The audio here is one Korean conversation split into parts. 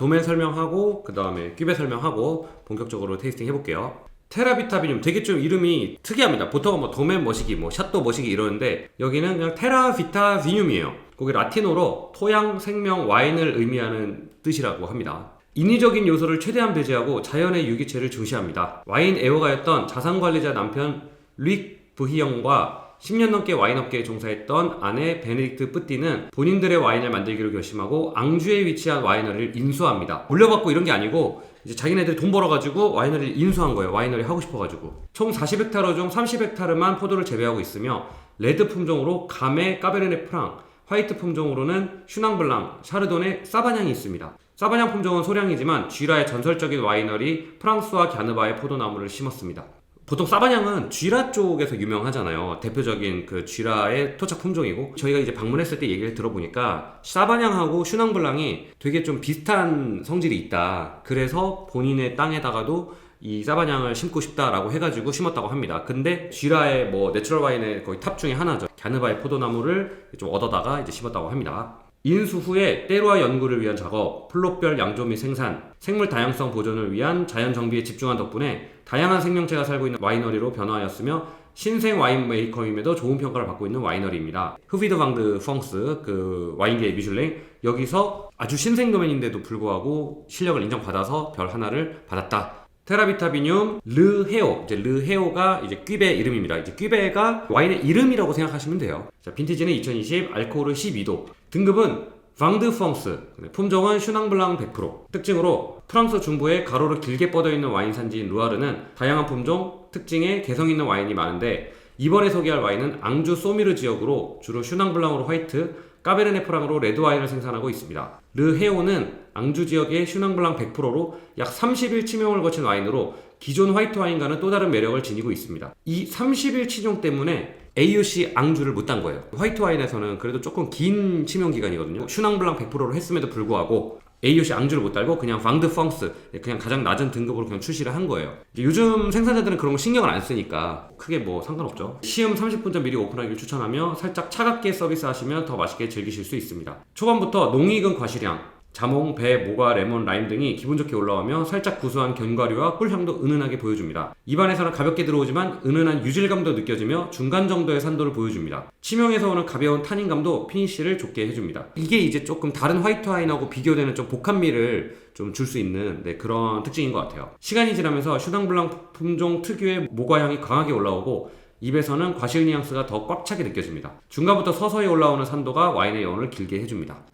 도메 설명하고 그 다음에 큐베 설명하고 본격적으로 테이스팅 해볼게요. 테라비타비늄 되게 좀 이름이 특이합니다. 보통은 뭐 도멘 머시기, 뭐 샤또 머시기 이러는데 여기는 그냥 테라비타비늄이에요. 거기 라틴어로 토양, 생명, 와인을 의미하는 뜻이라고 합니다. 인위적인 요소를 최대한 배제하고 자연의 유기체를 중시합니다. 와인 애호가였던 자산관리자 남편 루익 부히영과 10년 넘게 와인업계에 종사했던 아내 베네딕트 뿌띠는 본인들의 와인을 만들기로 결심하고 앙주에 위치한 와이너리를 인수합니다. 물려받고 이런 게 아니고 이제 자기네들이 돈 벌어가지고 와이너리를 인수한 거예요. 와이너리 하고 싶어가지고. 총 40헥타르 중 30헥타르만 포도를 재배하고 있으며 레드 품종으로 가메, 까베르네 프랑, 화이트 품종으로는 슈낭블랑, 샤르도네, 사바냥이 있습니다. 사바냥 품종은 소량이지만 쥐라의 전설적인 와이너리 프랑스와 갸느바의 포도나무를 심었습니다. 보통 사바냥은 쥐라 쪽에서 유명하잖아요. 대표적인 그 쥐라의 토착 품종이고, 저희가 이제 방문했을 때 얘기를 들어보니까 사바냥하고 슈낭블랑이 되게 좀 비슷한 성질이 있다. 그래서 본인의 땅에다가도 이 사바냥을 심고 싶다라고 해가지고 심었다고 합니다. 근데 쥐라의 뭐 내추럴 와인의 거의 탑 중에 하나죠. 갸느바의 포도나무를 좀 얻어다가 이제 심었다고 합니다. 인수 후에 때로와 연구를 위한 작업, 플롯별 양조 및 생산, 생물 다양성 보존을 위한 자연 정비에 집중한 덕분에 다양한 생명체가 살고 있는 와이너리로 변화하였으며 신생 와인 메이커임에도 좋은 평가를 받고 있는 와이너리입니다. 흐비드 방드 펑스, 그 와인계의 미슐랭, 여기서 아주 신생 도메인인데도 불구하고 실력을 인정받아서 별 하나를 받았다. 테라비타비늄 르헤오, 이제 르헤오가 이제 퀴베 이름입니다. 이제 퀴베가 와인의 이름이라고 생각하시면 돼요. 자, 빈티지는 2020, 알코올은 12도, 등급은 방드 펑스, 품종은 슈낭블랑 100%. 특징으로 프랑스 중부에 가로로 길게 뻗어있는 와인 산지인 루아르는 다양한 품종, 특징에 개성 있는 와인이 많은데 이번에 소개할 와인은 앙주 소미르 지역으로 주로 슈낭블랑으로 화이트, 까베르네 프랑으로 레드 와인을 생산하고 있습니다. 르헤오는 앙주 지역의 슈낭블랑 100%로 약 30일 치명을 거친 와인으로 기존 화이트 와인과는 또 다른 매력을 지니고 있습니다. 이 30일 치종 때문에 AOC 앙주를 못 딴 거예요. 화이트 와인에서는 그래도 조금 긴 치명 기간이거든요. 슈낭블랑 100%로 했음에도 불구하고 AOC 앙주를 못 달고 그냥 방드 펑스, 그냥 가장 낮은 등급으로 그냥 출시를 한 거예요. 요즘 생산자들은 그런 거 신경을 안 쓰니까 크게 뭐 상관없죠. 시음 30분 전 미리 오픈하기를 추천하며 살짝 차갑게 서비스하시면 더 맛있게 즐기실 수 있습니다. 초반부터 농익은 과실향, 자몽, 배, 모과, 레몬, 라임 등이 기분 좋게 올라오며 살짝 구수한 견과류와 꿀향도 은은하게 보여줍니다. 입안에서는 가볍게 들어오지만 은은한 유질감도 느껴지며 중간 정도의 산도를 보여줍니다. 치명에서 오는 가벼운 타닌감도 피니쉬를 좋게 해줍니다. 이게 이제 조금 다른 화이트 와인하고 비교되는 좀 복합미를 좀 줄 수 있는 그런 특징인 것 같아요. 시간이 지나면서 슈낭블랑 품종 특유의 모과향이 강하게 올라오고 입에서는 과실 뉘앙스가 더 꽉 차게 느껴집니다. 중간부터 서서히 올라오는 산도가 와인의 여운을 길게 해줍니다.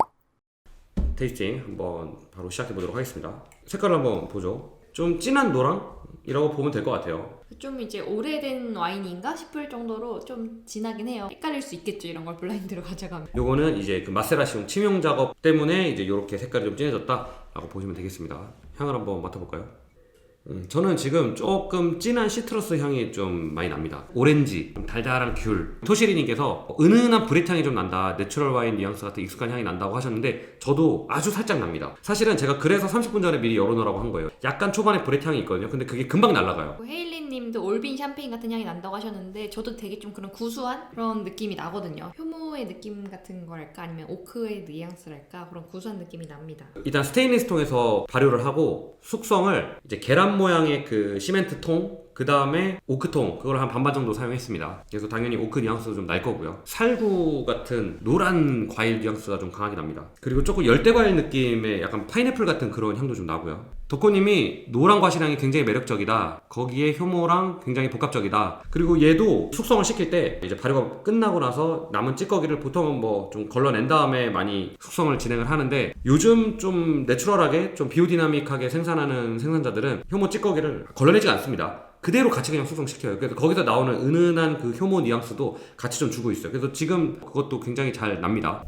테이스팅 한번 바로 시작해 보도록 하겠습니다. 색깔을 한번 보죠. 좀 진한 노랑이라고 보면 될 것 같아요. 좀 이제 오래된 와인인가 싶을 정도로 좀 진하긴 해요. 헷갈릴 수 있겠죠, 이런 걸 블라인드로 가져가면. 요거는 이제 그 마세라시용 치명 작업 때문에 이제 요렇게 색깔이 좀 진해졌다라고 보시면 되겠습니다. 향을 한번 맡아볼까요? 저는 지금 조금 진한 시트러스 향이 좀 많이 납니다. 오렌지, 좀 달달한 귤. 토시리님께서 은은한 브릿 향이 좀 난다, 내추럴 와인 뉘앙스 같은 익숙한 향이 난다고 하셨는데 저도 아주 살짝 납니다. 사실은 제가 그래서 30분 전에 미리 열어놓으라고 한 거예요. 약간 초반에 브릿 향이 있거든요. 근데 그게 금방 날아가요. 헤일리님도 올빈 샴페인 같은 향이 난다고 하셨는데 저도 되게 좀 그런 구수한 그런 느낌이 나거든요. 효모의 느낌 같은 거랄까 아니면 오크의 뉘앙스랄까 그런 구수한 느낌이 납니다. 일단 스테인리스 통에서 발효를 하고 숙성을 이제 계란 모양의 그 시멘트 통, 그 다음에 오크통, 그걸 한 반반 정도 사용했습니다. 그래서 당연히 오크 뉘앙스도 좀 날 거고요. 살구 같은 노란 과일 뉘앙스가 좀 강하게 납니다. 그리고 조금 열대 과일 느낌의 약간 파인애플 같은 그런 향도 좀 나고요. 덕호님이 노란 과실향이 굉장히 매력적이다, 거기에 효모랑 굉장히 복합적이다, 그리고 얘도 숙성을 시킬 때 이제 발효가 끝나고 나서 남은 찌꺼기를 보통은 뭐 좀 걸러낸 다음에 많이 숙성을 진행을 하는데 요즘 좀 내추럴하게 좀 비오디나믹하게 생산하는 생산자들은 효모 찌꺼기를 걸러내지 않습니다. 그대로 같이 그냥 숙성시켜요. 그래서 거기서 나오는 은은한 그 효모 뉘앙스도 같이 좀 주고 있어요. 그래서 지금 그것도 굉장히 잘 납니다.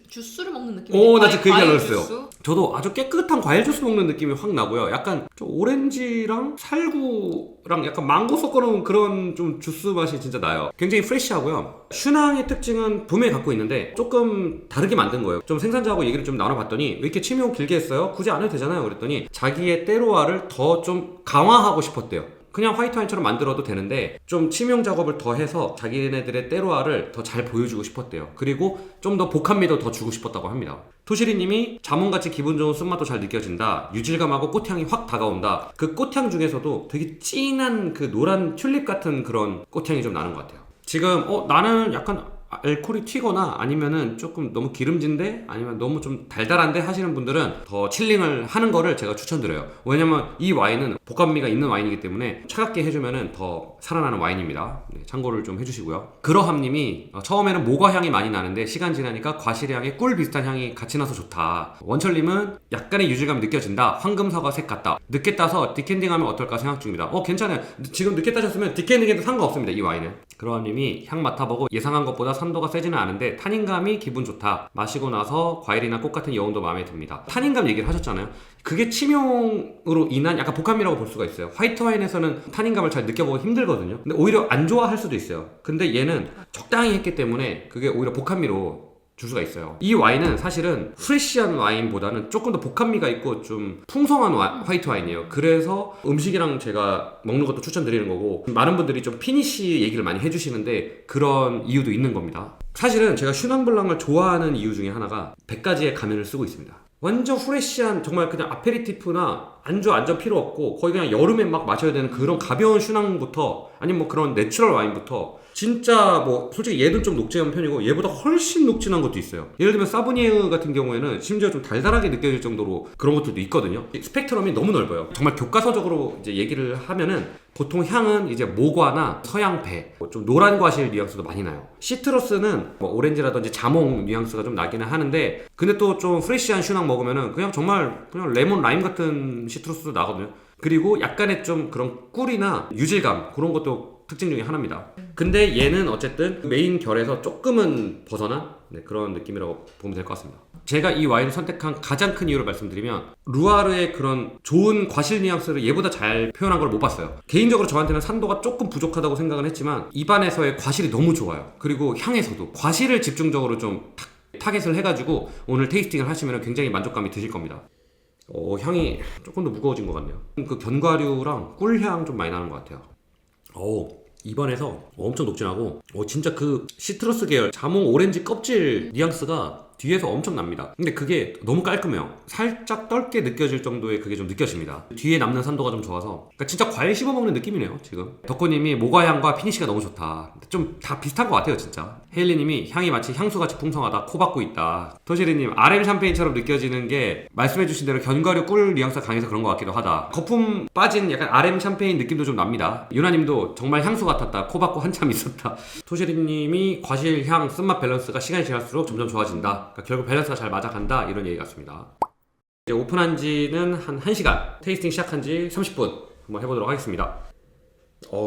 주스를 먹는 느낌이에요. 오, 나 지금 그 얘기 하려고 했어요. 주스? 저도 아주 깨끗한 과일 주스 먹는 느낌이 확 나고요. 약간 좀 오렌지랑 살구랑 약간 망고 섞어놓은 그런 좀 주스 맛이 진짜 나요. 굉장히 프레시하고요. 슈낭의 특징은 분명히 갖고 있는데 조금 다르게 만든 거예요. 좀 생산자하고 얘기를 좀 나눠봤더니 왜 이렇게 치명 길게 했어요? 굳이 안 해도 되잖아요. 그랬더니 자기의 때로와를 더 좀 강화하고 싶었대요. 그냥 화이트 와인처럼 만들어도 되는데 좀 치명 작업을 더 해서 자기네들의 때로아를 더 잘 보여주고 싶었대요. 그리고 좀 더 복합미도 더 주고 싶었다고 합니다. 토시리님이 자몽같이 기분 좋은 쓴맛도 잘 느껴진다. 유질감하고 꽃향이 확 다가온다. 그 꽃향 중에서도 되게 진한 그 노란 튤립 같은 그런 꽃향이 좀 나는 것 같아요. 지금 나는 약간 알코올이 튀거나 아니면은 조금 너무 기름진데 아니면 너무 좀 달달한데 하시는 분들은 더 칠링을 하는 거를 제가 추천드려요. 왜냐면 이 와인은 복합미가 있는 와인이기 때문에 차갑게 해주면은 더 살아나는 와인입니다. 네, 참고를 좀 해주시고요. 그러함님이 처음에는 모과 향이 많이 나는데 시간 지나니까 과실향에 꿀 비슷한 향이 같이 나서 좋다. 원철님은 약간의 유질감이 느껴진다. 황금사과 색 같다. 늦게 따서 디캔딩하면 어떨까 생각 중입니다. 괜찮아요. 지금 늦게 따셨으면 디캔딩해도 상관없습니다. 이 와인은. 그러함님이 향 맡아보고 예상한 것보다 산도가 세지는 않은데 타닌감이 기분 좋다. 마시고 나서 과일이나 꽃 같은 여운도 마음에 듭니다. 타닌감 얘기를 하셨잖아요. 그게 치명으로 인한 약간 복합이라고 볼 수가 있어요. 화이트 와인에서는 타닌감을 잘 느껴보기 힘들거든요. 근데 오히려 안 좋아할 수도 있어요. 근데 얘는 적당히 했기 때문에 그게 오히려 복합미로 줄 수가 있어요. 이 와인은 사실은 프레시한 와인보다는 조금 더 복합미가 있고 좀 풍성한 화이트 와인이에요. 그래서 음식이랑 제가 먹는 것도 추천드리는 거고, 많은 분들이 좀 피니쉬 얘기를 많이 해주시는데 그런 이유도 있는 겁니다. 사실은 제가 슈낭블랑을 좋아하는 이유 중에 하나가 100가지의 가면을 쓰고 있습니다. 완전 프레시한 정말 그냥 아페리티프나 안주 완전 필요 없고 거의 그냥 여름에 막 마셔야 되는 그런 가벼운 슈낭부터 아니면 뭐 그런 내추럴 와인부터 진짜 뭐 솔직히 얘도 좀 녹진한 편이고 얘보다 훨씬 녹진한 것도 있어요. 예를 들면 사브니에르 같은 경우에는 심지어 좀 달달하게 느껴질 정도로 그런 것들도 있거든요. 스펙트럼이 너무 넓어요. 정말 교과서적으로 이제 얘기를 하면은 보통 향은 이제 모과나 서양배, 좀 노란 과실 뉘앙스도 많이 나요. 시트러스는 뭐 오렌지라든지 자몽 뉘앙스가 좀 나기는 하는데, 근데 또 좀 프레시한 슈낭 먹으면은 그냥 정말 그냥 레몬 라임 같은 시트러스도 나거든요. 그리고 약간의 좀 그런 꿀이나 유질감 그런 것도 특징 중에 하나입니다. 근데 얘는 어쨌든 메인 결에서 조금은 벗어난 그런 느낌이라고 보면 될 것 같습니다. 제가 이 와인을 선택한 가장 큰 이유를 말씀드리면 루아르의 그런 좋은 과실 뉘앙스를 얘보다 잘 표현한 걸 못 봤어요. 개인적으로 저한테는 산도가 조금 부족하다고 생각은 했지만 입안에서의 과실이 너무 좋아요. 그리고 향에서도 과실을 집중적으로 좀 타겟을 해가지고 오늘 테이스팅을 하시면 굉장히 만족감이 드실 겁니다. 향이 조금 더 무거워진 것 같네요. 그 견과류랑 꿀향 좀 많이 나는 것 같아요. 입안에서 엄청 녹진하고 진짜 그 시트러스 계열 자몽 오렌지 껍질 뉘앙스가 뒤에서 엄청 납니다. 근데 그게 너무 깔끔해요. 살짝 떫게 느껴질 정도의 그게 좀 느껴집니다. 뒤에 남는 산도가 좀 좋아서 그러니까 진짜 과일 씹어먹는 느낌이네요. 지금 덕후님이 모과향과 피니쉬가 너무 좋다. 좀 다 비슷한 것 같아요 진짜. 헤일리님이 향이 마치 향수같이 풍성하다. 코 박고 있다. 토시리님 RM 샴페인처럼 느껴지는 게 말씀해주신 대로 견과류 꿀 뉘앙스가 강해서 그런 것 같기도 하다. 거품 빠진 약간 RM 샴페인 느낌도 좀 납니다. 유나님도 정말 향수 같았다. 코 박고 한참 있었다. 토시리님이 과실 향 쓴맛 밸런스가 시간이 지날수록 점점 좋아진다. 그러니까 결국 밸런스가 잘 맞아간다 이런 얘기 같습니다. 이제 오픈한 지는 한 1시간, 테이스팅 시작한 지 30분 한번 해보도록 하겠습니다.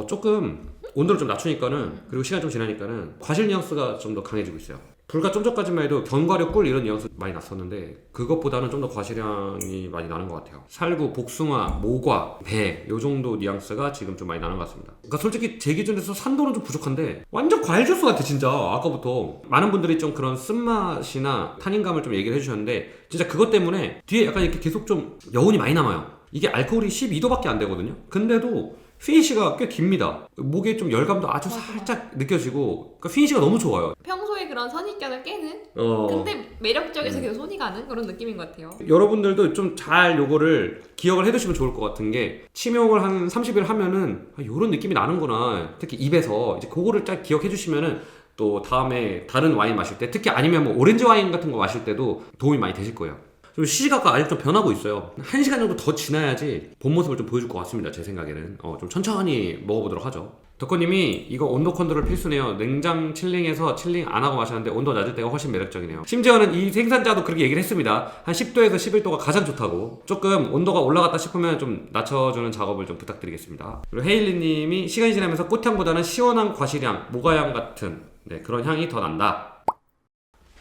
조금 온도를 좀 낮추니까는, 그리고 시간 좀 지나니까는 과실 뉘앙스가 좀 더 강해지고 있어요. 불과 좀 전까지만 해도 견과류 꿀 이런 뉘앙스 많이 났었는데 그것보다는 좀 더 과실향이 많이 나는 것 같아요. 살구, 복숭아, 모과, 배 요 정도 뉘앙스가 지금 좀 많이 나는 것 같습니다. 그러니까 솔직히 제 기준에서 산도는 좀 부족한데 완전 과일 주스 같아 진짜. 아까부터 많은 분들이 좀 그런 쓴맛이나 타닌감을 좀 얘기를 해주셨는데 진짜 그것 때문에 뒤에 약간 이렇게 계속 좀 여운이 많이 남아요. 이게 알코올이 12도밖에 안 되거든요. 근데도 피니쉬가 꽤 깁니다. 목에 좀 열감도 아주 살짝 느껴지고, 그러니까 피니쉬가 너무 좋아요. 평소에 그런 선입견을 깨는 근데 매력적에서 계속 손이 가는 그런 느낌인 것 같아요. 여러분들도 좀 잘 요거를 기억을 해두시면 좋을 것 같은 게, 치명을 한 30일 하면은 요런 느낌이 나는구나. 특히 입에서 이제 그거를 딱 기억해 주시면은 또 다음에 다른 와인 마실 때, 특히 아니면 뭐 오렌지 와인 같은 거 마실 때도 도움이 많이 되실 거예요. 좀 시가가 아직 좀 변하고 있어요. 1시간 정도 더 지나야지 본 모습을 좀 보여줄 것 같습니다. 제 생각에는 좀 천천히 먹어보도록 하죠. 덕후님이 이거 온도 컨트롤 필수네요. 냉장 칠링해서 칠링 안 하고 마셨는데 온도 낮을 때가 훨씬 매력적이네요. 심지어는 이 생산자도 그렇게 얘기를 했습니다. 한 10도에서 11도가 가장 좋다고. 조금 온도가 올라갔다 싶으면 좀 낮춰주는 작업을 좀 부탁드리겠습니다. 그리고 헤일리님이 시간이 지나면서 꽃향보다는 시원한 과실향, 모과향 같은 그런 향이 더 난다.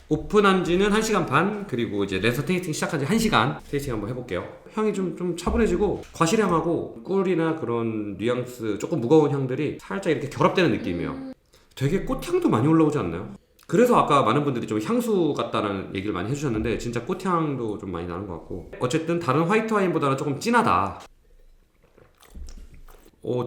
오픈한 지는 1시간 반, 그리고 이제 랜서 테이스팅 시작한 지 1시간 테이스팅 한번 해볼게요. 향이 좀 차분해지고 과실향하고 꿀이나 그런 뉘앙스, 조금 무거운 향들이 살짝 이렇게 결합되는 느낌이에요. 되게 꽃향도 많이 올라오지 않나요? 그래서 아까 많은 분들이 좀 향수 같다는 얘기를 많이 해주셨는데 진짜 꽃향도 좀 많이 나는 것 같고, 어쨌든 다른 화이트 와인보다는 조금 진하다.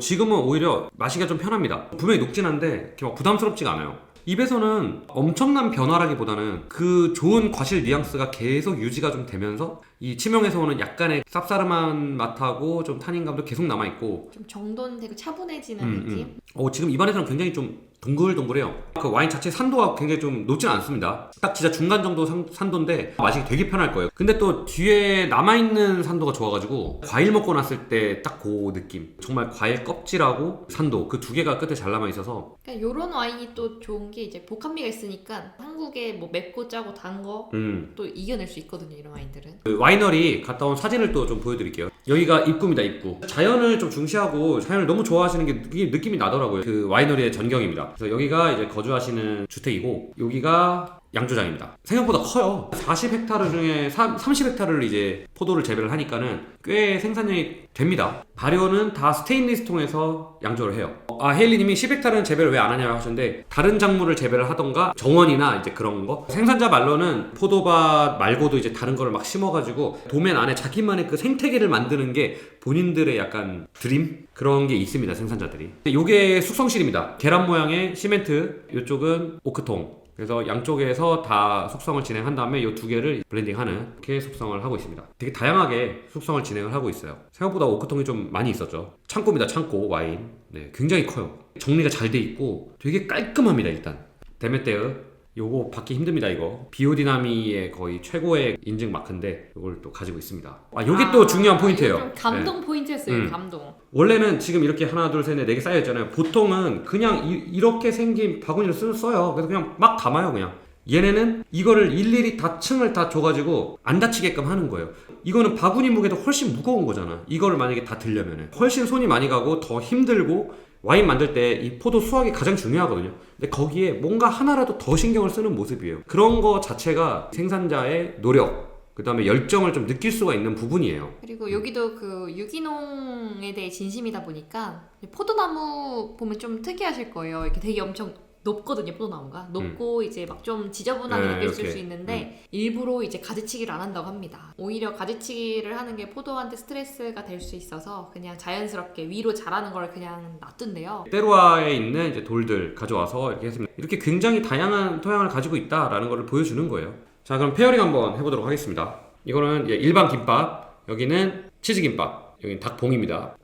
지금은 오히려 마시기가 좀 편합니다. 분명히 녹진 한데 이렇게 막 부담스럽지가 않아요. 입에서는 엄청난 변화라기보다는 그 좋은 과실 뉘앙스가 계속 유지가 좀 되면서 이 치명에서 오는 약간의 쌉싸름한 맛하고 좀 탄닌감도 계속 남아있고 좀 정돈 되고 차분해지는 느낌? 지금 입안에서는 굉장히 좀 동글동글해요. 그 와인 자체 산도가 굉장히 좀 높진 않습니다. 딱 진짜 중간 정도 산도인데 마시기 되게 편할 거예요. 근데 또 뒤에 남아있는 산도가 좋아가지고 과일 먹고 났을 때 딱 그 느낌. 정말 과일 껍질하고 산도 그 두 개가 끝에 잘 남아있어서 그러니까 요런 와인이 또 좋은 게 이제 복합미가 있으니까 한국에 뭐 맵고 짜고 단 거 또 이겨낼 수 있거든요, 이런 와인들은. 그 와이너리 갔다 온 사진을 또 좀 보여드릴게요. 여기가 입구입니다, 입구. 자연을 좀 중시하고 자연을 너무 좋아하시는 게 느낌이 나더라고요. 그 와이너리의 전경입니다. 그래서 여기가 이제 거주하시는 주택이고 여기가 양조장입니다. 생각보다 커요. 40헥타르 중에 30헥타르를 이제 포도를 재배를 하니까는 꽤 생산량이 됩니다. 발효는 다 스테인리스 통에서 양조를 해요. 헤일리님이 10헥타르는 재배를 왜 안 하냐고 하셨는데 다른 작물을 재배를 하던가 정원이나 이제 그런 거 생산자 말로는 포도밭 말고도 이제 다른 거를 막 심어가지고 도면 안에 자기만의 그 생태계를 만드는 게 본인들의 약간 드림? 그런 게 있습니다, 생산자들이. 요게 숙성실입니다. 계란 모양의 시멘트, 요쪽은 오크통. 그래서 양쪽에서 다 숙성을 진행한 다음에 이 두 개를 블렌딩하는 이렇게 숙성을 하고 있습니다. 되게 다양하게 숙성을 진행을 하고 있어요. 생각보다 오크통이 좀 많이 있었죠. 창고입니다, 창고 와인. 네, 굉장히 커요. 정리가 잘 돼 있고 되게 깔끔합니다. 일단 데메테르 요거 받기 힘듭니다. 이거 비오디나미의 거의 최고의 인증 마크인데 이걸 또 가지고 있습니다. 요게 또 중요한 포인트예요. 좀 감동 네. 포인트였어요. 감동. 원래는 지금 이렇게 하나 둘 셋 넷 네 개 쌓여있잖아요. 보통은 그냥 이렇게 생긴 바구니를 써요. 그래서 그냥 막 담아요. 그냥 얘네는 이거를 일일이 다 층을 다 줘가지고 안 다치게끔 하는 거예요. 이거는 바구니 무게도 훨씬 무거운 거잖아. 이거를 만약에 다 들려면은 훨씬 손이 많이 가고 더 힘들고 와인 만들 때 이 포도 수확이 가장 중요하거든요. 근데 거기에 뭔가 하나라도 더 신경을 쓰는 모습이에요. 그런 거 자체가 생산자의 노력, 그 다음에 열정을 좀 느낄 수가 있는 부분이에요. 그리고 여기도 그 유기농에 대해 진심이다 보니까 포도나무 보면 좀 특이하실 거예요. 이렇게 되게 엄청 높거든요, 포도나무가. 높고 이제 막 좀 지저분하게 네, 느껴질 이렇게. 수 있는데 일부러 이제 가지치기를 안 한다고 합니다. 오히려 가지치기를 하는 게 포도한테 스트레스가 될 수 있어서 그냥 자연스럽게 위로 자라는 걸 그냥 놔둔대요. 때루아에 있는 이제 돌들 가져와서 이렇게 했습니다. 이렇게 굉장히 다양한 토양을 가지고 있다라는 걸 보여주는 거예요. 자, 그럼 페어링 한번 해보도록 하겠습니다. 이거는 일반 김밥, 여기는 치즈김밥, 여기는 닭봉입니다.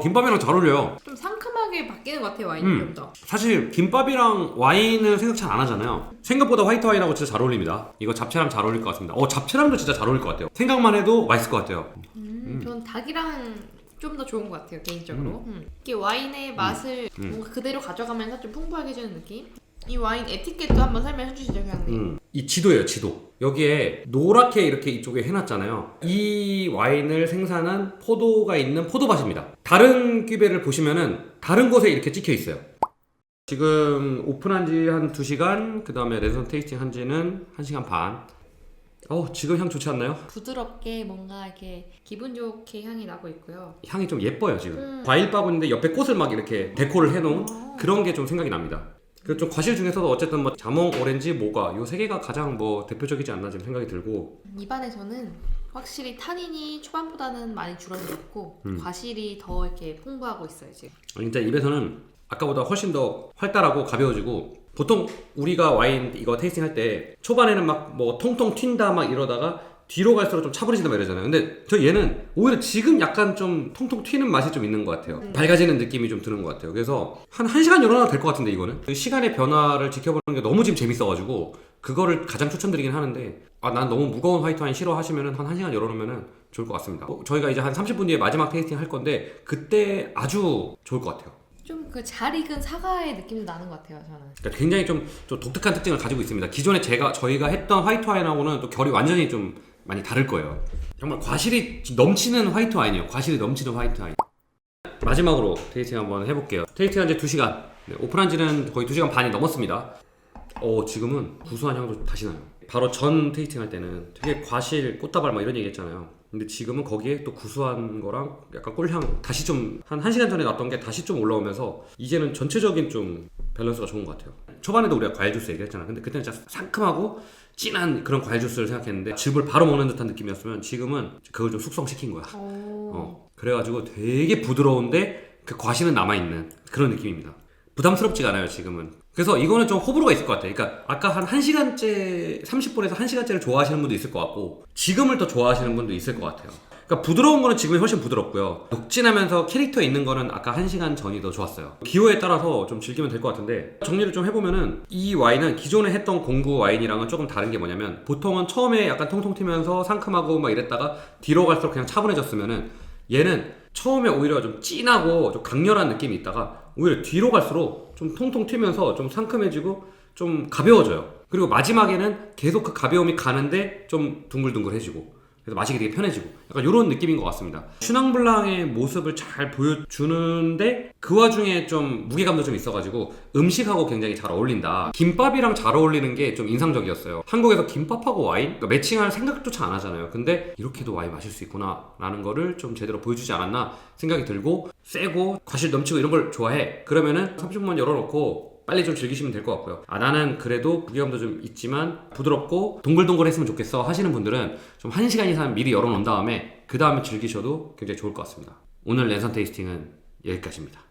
김밥이랑 잘 어울려요. 좀 상큼하게 바뀌는 것 같아요, 와인이 좀 더. 사실 김밥이랑 와인은 생각 잘 안 하잖아요. 생각보다 화이트 와인하고 진짜 잘 어울립니다. 이거 잡채랑 잘 어울릴 것 같습니다. 잡채랑도 진짜 잘 어울릴 것 같아요. 생각만 해도 맛있을 것 같아요. 전 닭이랑 좀 더 좋은 것 같아요, 개인적으로. 이게 와인의 맛을 뭔가 그대로 가져가면서 좀 풍부하게 해주는 느낌? 이 와인 에티켓도 한번 설명해 주시죠, 교장님. 이 지도예요, 지도. 여기에 노랗게 이렇게 이쪽에 해놨잖아요. 이 와인을 생산한 포도가 있는 포도밭입니다. 다른 큐베를 보시면은 다른 곳에 이렇게 찍혀 있어요. 지금 오픈한 지 한 2시간, 그 다음에 레전 테이스팅 한 지는 1시간 반. 지금 향 좋지 않나요? 부드럽게 뭔가 이렇게 기분 좋게 향이 나고 있고요. 향이 좀 예뻐요, 지금. 과일 바구니인데 옆에 꽃을 막 이렇게 데코를 해놓은 그런 게 좀 생각이 납니다. 그 좀 과실 중에서도 어쨌든 뭐 자몽, 오렌지, 모과 요 세 개가 가장 뭐 대표적이지 않나 지금 생각이 들고. 입안에서는 확실히 타닌이 초반보다는 많이 줄어들었고 과실이 더 이렇게 풍부하고 있어요, 지금. 진짜 입에서는 아까보다 훨씬 더 활달하고 가벼워지고, 보통 우리가 와인 이거 테이스팅 할 때 초반에는 막 뭐 통통 튄다 막 이러다가 뒤로 갈수록 좀 차분해진다 막 이러잖아요. 근데 얘는 오히려 지금 약간 좀 통통 튀는 맛이 좀 있는 것 같아요. 밝아지는 느낌이 좀 드는 것 같아요. 그래서 한 1시간 열어놔도 될 것 같은데, 이거는 그 시간의 변화를 지켜보는 게 너무 지금 재밌어가지고 그거를 가장 추천드리긴 하는데, 난 너무 무거운 화이트 와인 싫어하시면은 한 1시간 열어놓으면 좋을 것 같습니다. 저희가 이제 한 30분 뒤에 마지막 테이스팅 할 건데 그때 아주 좋을 것 같아요. 좀 그 잘 익은 사과의 느낌도 나는 것 같아요, 저는. 그러니까 굉장히 좀 독특한 특징을 가지고 있습니다. 기존에 저희가 했던 화이트 와인하고는 또 결이 완전히 좀 많이 다를 거예요. 정말 과실이 넘치는 화이트 와인이에요. 과실이 넘치는 화이트 와인. 마지막으로 테이스팅 한번 해볼게요. 테이스팅 한 지 2시간. 오픈한 지는 거의 2시간 반이 넘었습니다. 지금은 구수한 향도 다시 나요. 바로 전 테이스팅 할 때는 되게 과실, 꽃다발 막 이런 얘기 했잖아요. 근데 지금은 거기에 또 구수한 거랑 약간 꿀향 다시 좀 한 1시간 전에 놨던 게 다시 좀 올라오면서 이제는 전체적인 좀 밸런스가 좋은 것 같아요. 초반에도 우리가 과일 주스 얘기했잖아. 근데 그때는 진짜 상큼하고 진한 그런 과일 주스를 생각했는데 즙을 바로 먹는 듯한 느낌이었으면 지금은 그걸 좀 숙성시킨 거야. 그래가지고 되게 부드러운데 그 과실은 남아있는 그런 느낌입니다. 부담스럽지가 않아요 지금은. 그래서 이거는 좀 호불호가 있을 것 같아요. 그러니까 아까 한 1시간째 30분에서 1시간째를 좋아하시는 분도 있을 것 같고 지금을 더 좋아하시는 분도 있을 것 같아요. 그러니까 부드러운 거는 지금이 훨씬 부드럽고요. 녹진하면서 캐릭터 있는 거는 아까 1시간 전이 더 좋았어요. 기호에 따라서 좀 즐기면 될 것 같은데 정리를 좀 해보면은 이 와인은 기존에 했던 공구 와인이랑은 조금 다른 게 뭐냐면 보통은 처음에 약간 통통 튀면서 상큼하고 막 이랬다가 뒤로 갈수록 그냥 차분해졌으면은 얘는 처음에 오히려 좀 진하고 좀 강렬한 느낌이 있다가 오히려 뒤로 갈수록 좀 통통 튀면서 좀 상큼해지고 좀 가벼워져요. 그리고 마지막에는 계속 그 가벼움이 가는데 좀 둥글둥글해지고 그래서 마시기 되게 편해지고 약간 이런 느낌인 것 같습니다. 슈낭블랑의 모습을 잘 보여주는데 그 와중에 좀 무게감도 좀 있어가지고 음식하고 굉장히 잘 어울린다. 김밥이랑 잘 어울리는 게 좀 인상적이었어요. 한국에서 김밥하고 와인? 그러니까 매칭할 생각조차 안 하잖아요. 근데 이렇게도 와인 마실 수 있구나 라는 거를 좀 제대로 보여주지 않았나 생각이 들고 세고 과실 넘치고 이런 걸 좋아해. 그러면은 30분만 열어놓고 빨리 좀 즐기시면 될 것 같고요. 나는 그래도 무게감도 좀 있지만 부드럽고 동글동글했으면 좋겠어 하시는 분들은 좀 1시간 이상 미리 열어놓은 다음에 그 다음에 즐기셔도 굉장히 좋을 것 같습니다. 오늘 랜선 테이스팅은 여기까지입니다.